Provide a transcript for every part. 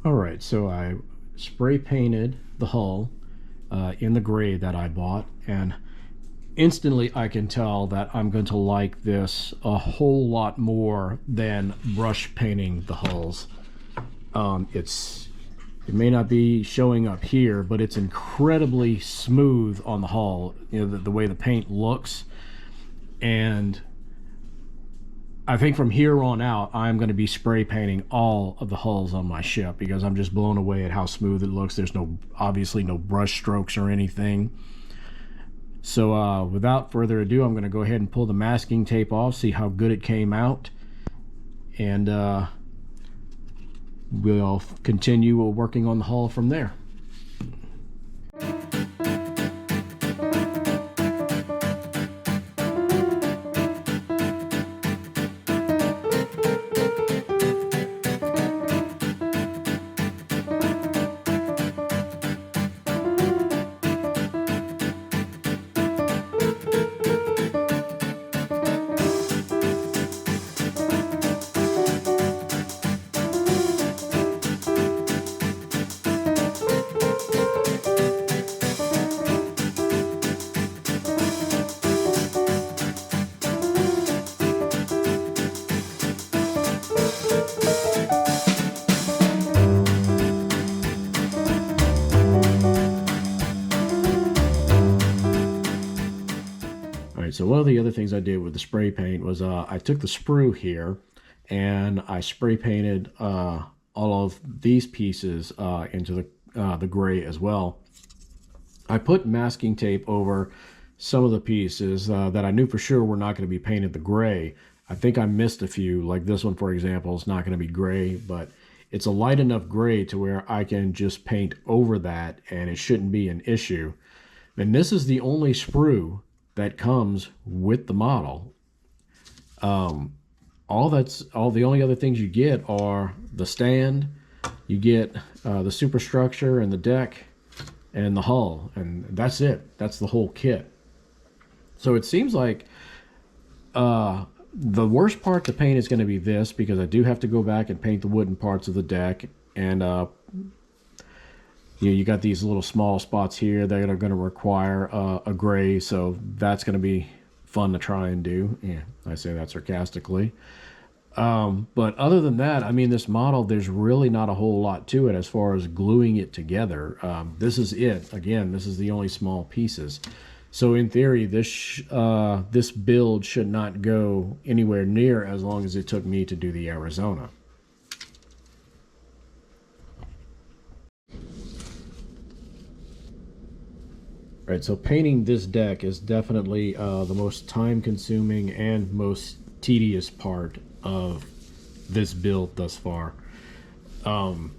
Alright, so I spray painted the hull in the gray that I bought, and instantly I can tell that I'm going to like this a whole lot more than brush painting the hulls. It may not be showing up here, but it's incredibly smooth on the hull, you know, the way the paint looks. And I think from here on out, I'm going to be spray painting all of the hulls on my ship because I'm just blown away at how smooth it looks. There's obviously no brush strokes or anything. So without further ado, I'm going to go ahead and pull the masking tape off, see how good it came out, and we'll continue working on the hull from there. So one of the other things I did with the spray paint was I took the sprue here and I spray painted all of these pieces into the gray as well. I put masking tape over some of the pieces that I knew for sure were not going to be painted the gray. I think I missed a few, like this one for example is not going to be gray, but it's a light enough gray to where I can just paint over that and it shouldn't be an issue. And this is the only sprue that comes with the model. All the only other things you get are the stand, you get the superstructure and the deck and the hull, and that's it. That's the whole kit. So it seems like the worst part to paint is going to be this, because I do have to go back and paint the wooden parts of the deck, and you got these little small spots here that are going to require a gray, so that's going to be fun to try and do. Yeah, I say that sarcastically. But other than that, I mean, this model, there's really not a whole lot to it as far as gluing it together. This is it. Again, this is the only small pieces. So in theory, this build should not go anywhere near as long as it took me to do the Arizona. Right, so painting this deck is definitely the most time-consuming and most tedious part of this build thus far. I'm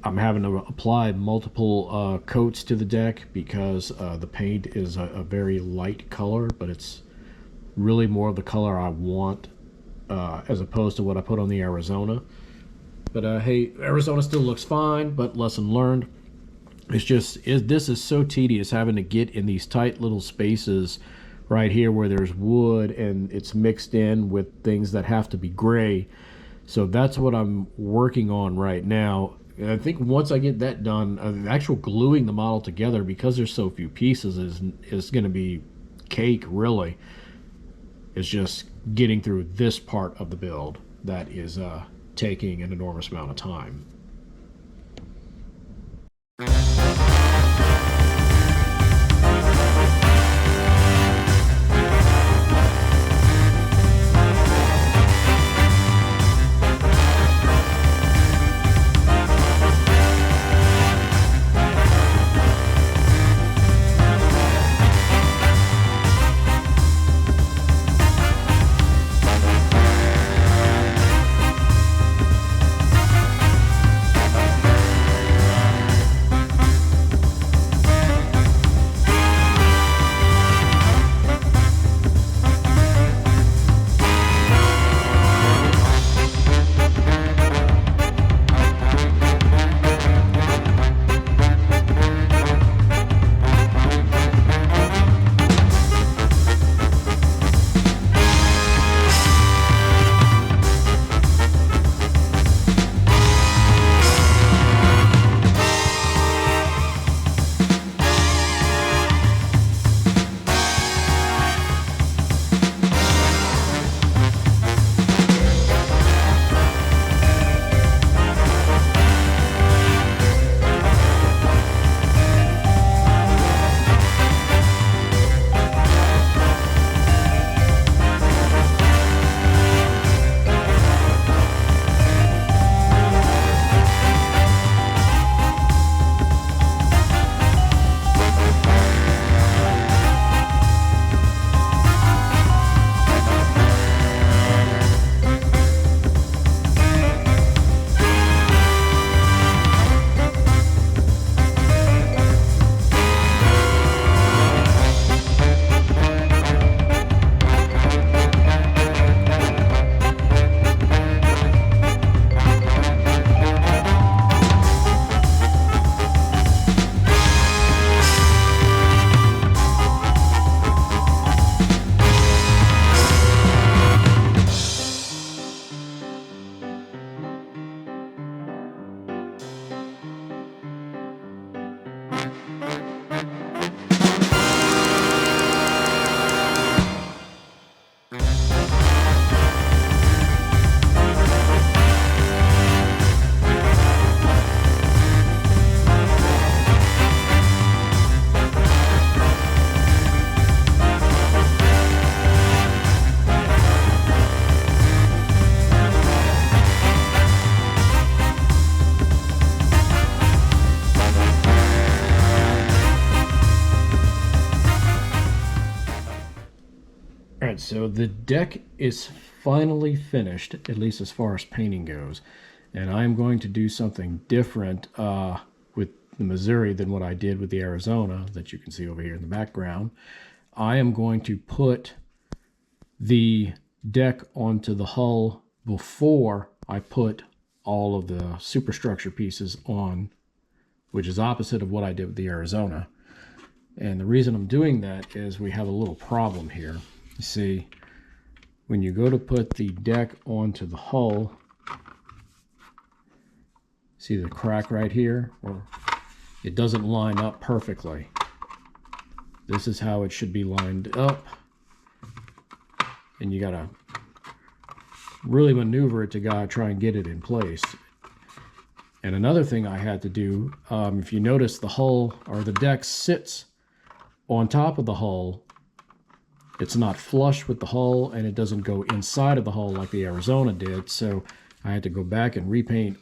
having to apply multiple coats to the deck because the paint is a very light color, but it's really more of the color I want as opposed to what I put on the Arizona. But hey, Arizona still looks fine, but lesson learned. It's just, this is so tedious having to get in these tight little spaces right here where there's wood and it's mixed in with things that have to be gray. So that's what I'm working on right now. And I think once I get that done, actual gluing the model together, because there's so few pieces, is going to be cake, really. It's just getting through this part of the build that is taking an enormous amount of time. so the deck is finally finished, at least as far as painting goes. And I'm going to do something different with the Missouri than what I did with the Arizona that you can see over here in the background. I am going to put the deck onto the hull before I put all of the superstructure pieces on, which is opposite of what I did with the Arizona. And the reason I'm doing that is we have a little problem here. You see, when you go to put the deck onto the hull, see the crack right here? Or it doesn't line up perfectly. This is how it should be lined up. And you gotta really maneuver it to try and get it in place. And another thing I had to do, if you notice, the hull or the deck sits on top of the hull. It's not flush with the hull, and it doesn't go inside of the hull like the Arizona did. So I had to go back and repaint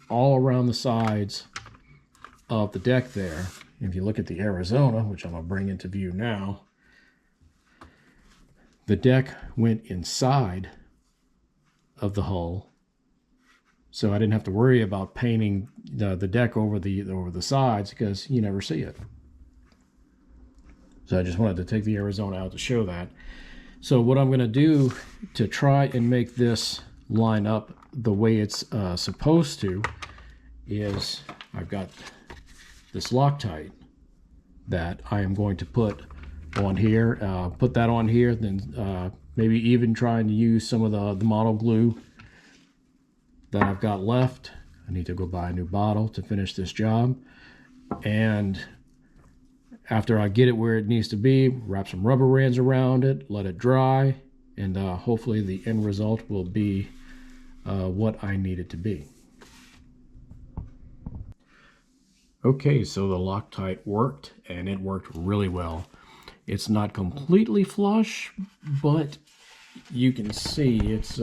all around the sides of the deck there. If you look at the Arizona, which I'm going to bring into view now, the deck went inside of the hull, so I didn't have to worry about painting the deck over the sides, because you never see it. So I just wanted to take the Arizona out to show that. So what I'm going to do to try and make this line up the way it's supposed to is I've got this Loctite that I am going to put on here. Put that on here, then maybe even trying to use some of the model glue that I've got left. I need to go buy a new bottle to finish this job. And after I get it where it needs to be, wrap some rubber bands around it, let it dry, and hopefully the end result will be what I need it to be. Okay, so the Loctite worked, and it worked really well. It's not completely flush, but you can see it's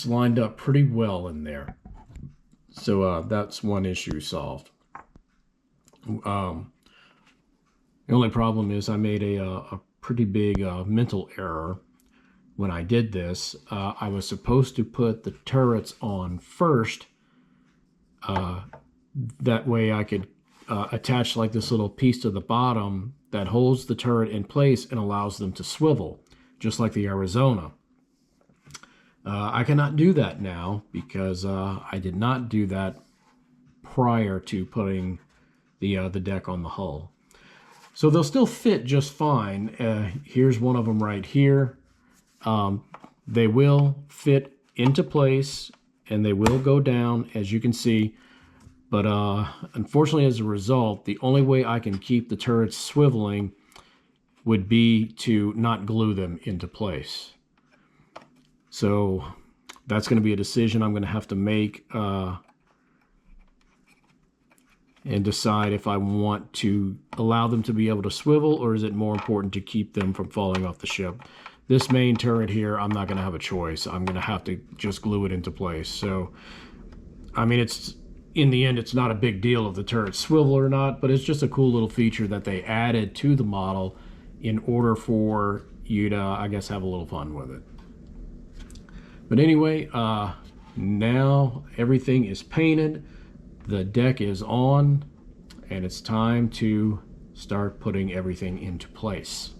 lined up pretty well in there. So that's one issue solved. The only problem is I made a pretty big mental error when I did this. I was supposed to put the turrets on first. That way I could attach like this little piece to the bottom that holds the turret in place and allows them to swivel, just like the Arizona. I cannot do that now because I did not do that prior to putting the deck on the hull. So they'll still fit just fine. Here's one of them right here. They will fit into place and they will go down, as you can see. But unfortunately, as a result, the only way I can keep the turrets swiveling would be to not glue them into place. So that's going to be a decision I'm going to have to make and decide if I want to allow them to be able to swivel, or is it more important to keep them from falling off the ship. This main turret here, I'm not going to have a choice. I'm going to have to just glue it into place. So, I mean, in the end, it's not a big deal if the turrets swivel or not, but it's just a cool little feature that they added to the model in order for you to, I guess, have a little fun with it. But anyway, now everything is painted, the deck is on, and it's time to start putting everything into place.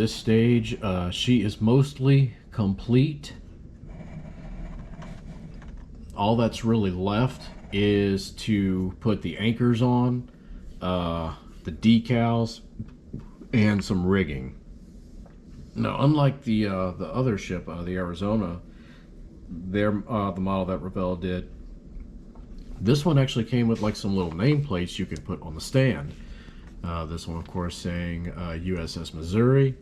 this stage. She is mostly complete. All that's really left is to put the anchors on, the decals, and some rigging. Now, unlike the other ship, the Arizona, the model that Revell did, this one actually came with like some little nameplates you could put on the stand. This one, of course, saying USS Missouri.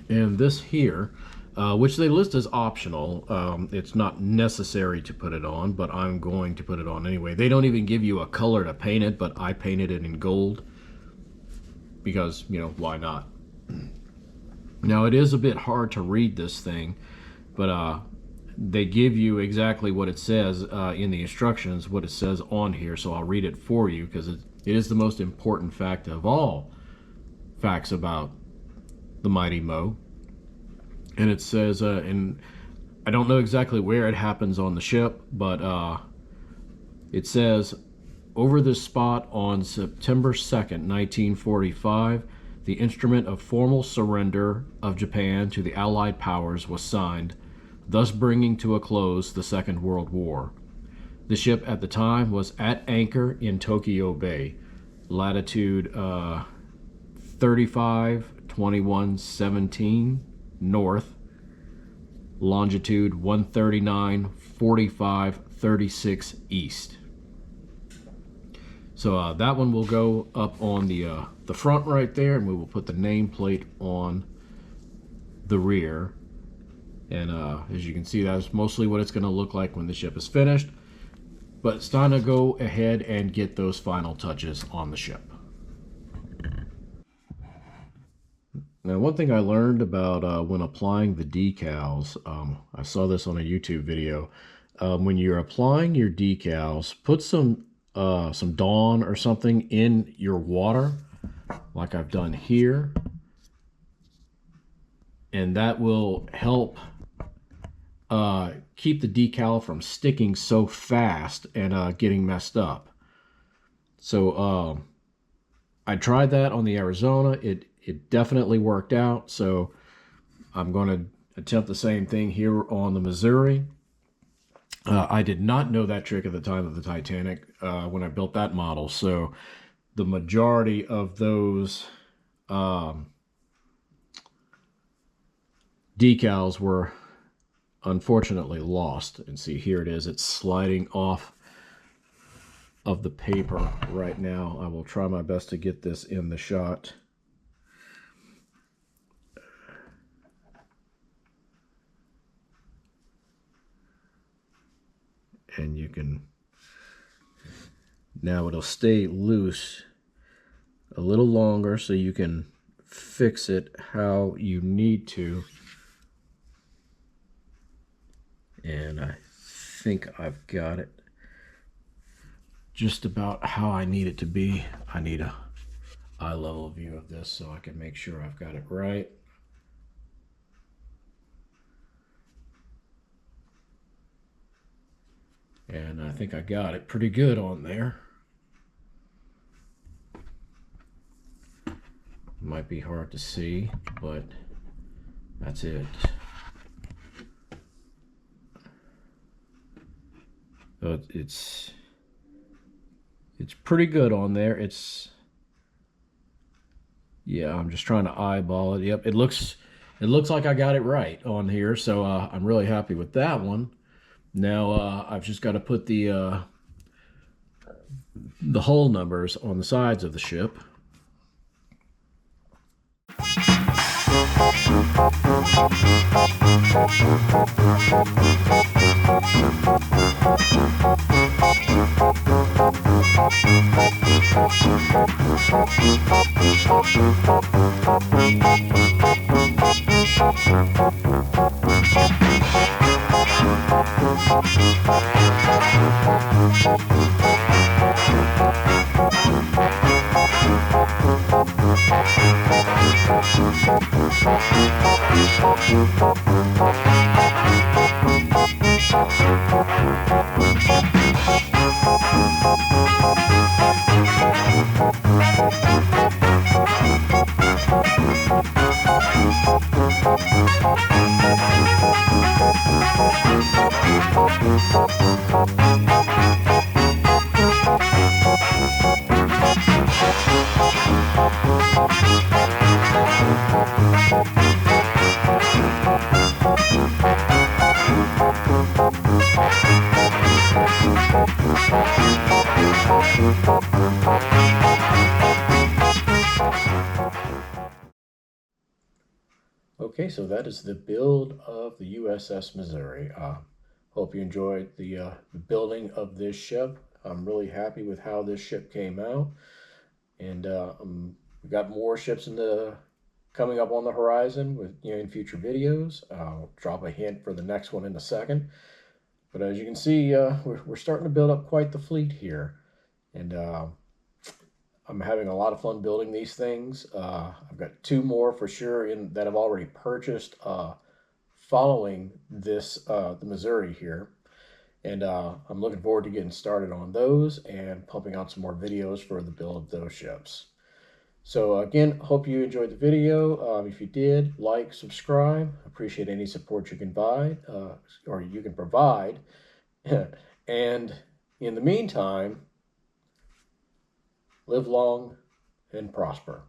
And this here, which they list as optional. It's not necessary to put it on, but I'm going to put it on anyway. They don't even give you a color to paint it, but I painted it in gold because, you know, why not? Now, it is a bit hard to read this thing, but they give you exactly what it says in the instructions, what it says on here, so I'll read it for you because it is the most important fact of all facts about the Mighty Mo. And it says, and I don't know exactly where it happens on the ship, but it says, over this spot on September 2nd, 1945, the instrument of formal surrender of Japan to the Allied powers was signed, thus bringing to a close the Second World War. The ship at the time was at anchor in Tokyo Bay, latitude 35-21-17 north, longitude 139-45-36 east. So that one will go up on the front right there, and we will put the nameplate on the rear. And as you can see, that's mostly what it's going to look like when the ship is finished. But it's time to go ahead and get those final touches on the ship. Now, one thing I learned about when applying the decals, I saw this on a YouTube video. When you're applying your decals, put some Dawn or something in your water, like I've done here, and that will help keep the decal from sticking so fast and getting messed up. So I tried that on the Arizona. It definitely worked out. So I'm going to attempt the same thing here on the Missouri. I did not know that trick at the time of the Titanic when I built that model. So the majority of those decals were unfortunately lost. And see, here it is. It's sliding off of the paper right now. I will try my best to get this in the shot. And you can, now it'll stay loose a little longer so you can fix it how you need to. And I think I've got it just about how I need it to be. I need a eye level view of this so I can make sure I've got it right. And I think I got it pretty good on there. Might be hard to see, but that's it. So it's pretty good on there. Yeah, I'm just trying to eyeball it. Yep, it looks like I got it right on here, so I'm really happy with that one. Now I've just got to put the hull numbers on the sides of the ship. so that is the build of the USS Missouri. Hope you enjoyed the building of this ship. I'm really happy with how this ship came out, and we got more ships coming up on the horizon with in future videos. I'll drop a hint for the next one in a second. But as you can see, we're starting to build up quite the fleet here, and I'm having a lot of fun building these things. I've got 2 more for sure that I've already purchased following this the Missouri here, and I'm looking forward to getting started on those and pumping out some more videos for the build of those ships. So again, hope you enjoyed the video. If you did, like, subscribe. Appreciate any support you can provide. And in the meantime, live long and prosper.